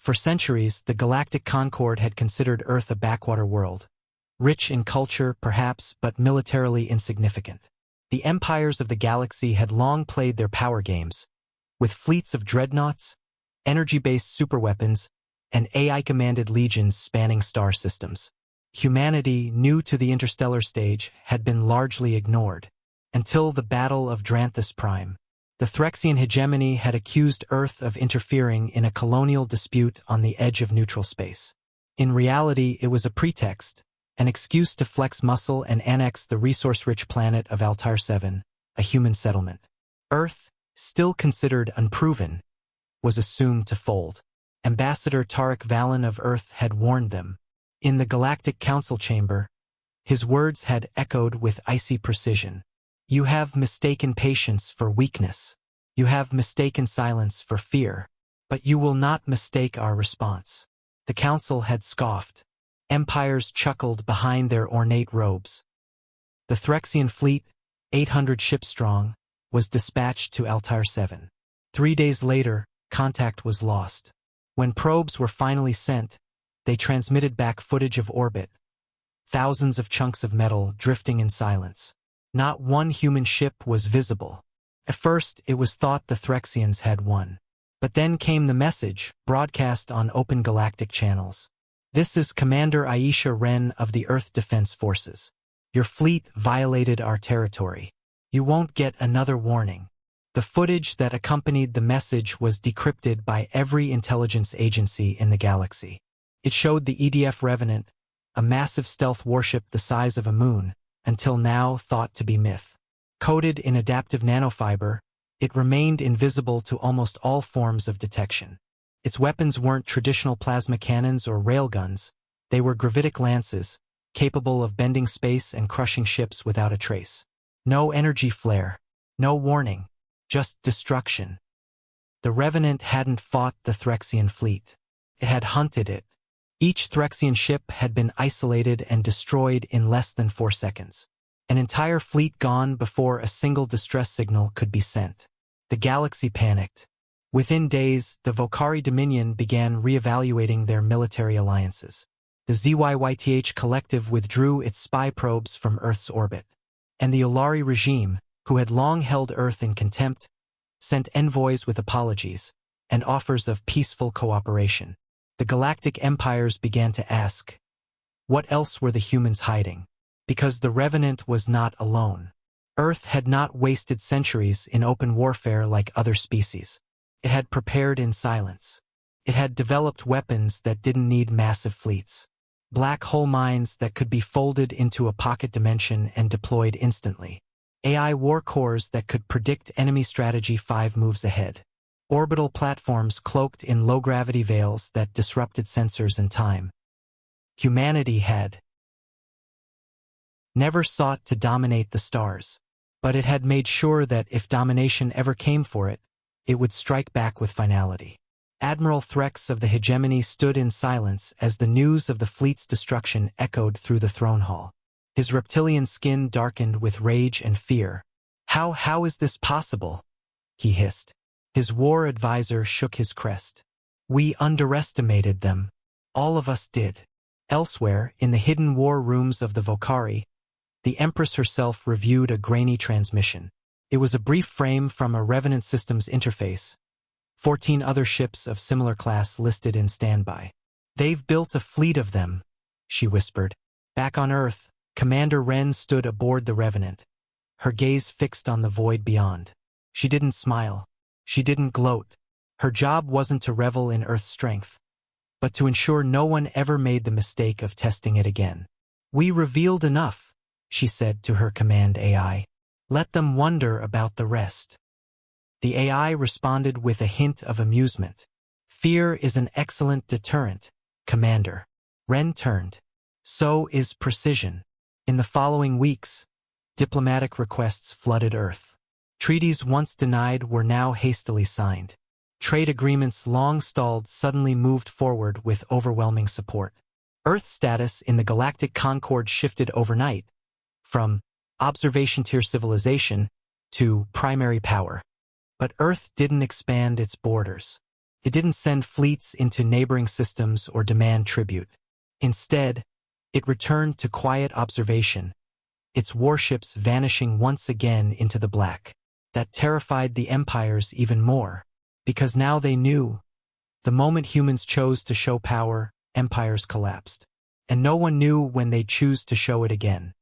For centuries, the Galactic Concord had considered Earth a backwater world, rich in culture, perhaps, but militarily insignificant. The empires of the galaxy had long played their power games, with fleets of dreadnoughts, energy-based superweapons, and AI-commanded legions spanning star systems. Humanity, new to the interstellar stage, had been largely ignored, until the Battle of Dranthus Prime. The Threxian hegemony had accused Earth of interfering in a colonial dispute on the edge of neutral space. In reality, it was a pretext, an excuse to flex muscle and annex the resource-rich planet of Altair 7, a human settlement. Earth, still considered unproven, was assumed to fold. Ambassador Tarek Valen of Earth had warned them. In the Galactic Council chamber, his words had echoed with icy precision. You have mistaken patience for weakness. You have mistaken silence for fear. But you will not mistake our response. The Council had scoffed. Empires chuckled behind their ornate robes. The Threxian fleet, 800 ships strong, was dispatched to Altair 7. 3 days later, contact was lost. When probes were finally sent, they transmitted back footage of orbit. Thousands of chunks of metal drifting in silence. Not one human ship was visible. At first, it was thought the Threxians had won. But then came the message, broadcast on open galactic channels. This is Commander Aisha Wren of the Earth Defense Forces. Your fleet violated our territory. You won't get another warning. The footage that accompanied the message was decrypted by every intelligence agency in the galaxy. It showed the EDF Revenant, a massive stealth warship the size of a moon, until now thought to be myth. Coated in adaptive nanofiber, it remained invisible to almost all forms of detection. Its weapons weren't traditional plasma cannons or railguns, they were gravitic lances, capable of bending space and crushing ships without a trace. No energy flare, no warning, just destruction. The Revenant hadn't fought the Threxian fleet. It had hunted it. Each Threxian ship had been isolated and destroyed in less than 4 seconds. An entire fleet gone before a single distress signal could be sent. The galaxy panicked. Within days, the Vokari Dominion began reevaluating their military alliances. The ZYYTH Collective withdrew its spy probes from Earth's orbit. And the Ulari regime, who had long held Earth in contempt, sent envoys with apologies and offers of peaceful cooperation. The galactic empires began to ask, what else were the humans hiding? Because the Revenant was not alone. Earth had not wasted centuries in open warfare like other species. It had prepared in silence. It had developed weapons that didn't need massive fleets. Black hole mines that could be folded into a pocket dimension and deployed instantly. AI war cores that could predict enemy strategy 5 moves ahead. Orbital platforms cloaked in low-gravity veils that disrupted sensors and time. Humanity had never sought to dominate the stars, but it had made sure that if domination ever came for it, it would strike back with finality. Admiral Threx of the hegemony stood in silence as the news of the fleet's destruction echoed through the throne hall. His reptilian skin darkened with rage and fear. How is this possible? He hissed. His war advisor shook his crest. We underestimated them. All of us did. Elsewhere, in the hidden war rooms of the Vokari, the Empress herself reviewed a grainy transmission. It was a brief frame from a Revenant Systems interface. 14 other ships of similar class listed in standby. They've built a fleet of them, she whispered. Back on Earth, Commander Wren stood aboard the Revenant, her gaze fixed on the void beyond. She didn't smile. She didn't gloat. Her job wasn't to revel in Earth's strength, but to ensure no one ever made the mistake of testing it again. We revealed enough, she said to her command AI. Let them wonder about the rest. The AI responded with a hint of amusement. Fear is an excellent deterrent, Commander. Wren turned. So is precision. In the following weeks, diplomatic requests flooded Earth. Treaties once denied were now hastily signed. Trade agreements long stalled suddenly moved forward with overwhelming support. Earth's status in the Galactic Concord shifted overnight, from observation-tier civilization to primary power. But Earth didn't expand its borders. It didn't send fleets into neighboring systems or demand tribute. Instead, it returned to quiet observation, its warships vanishing once again into the black. That terrified the empires even more, because now they knew, the moment humans chose to show power, empires collapsed. And no one knew when they'd choose to show it again.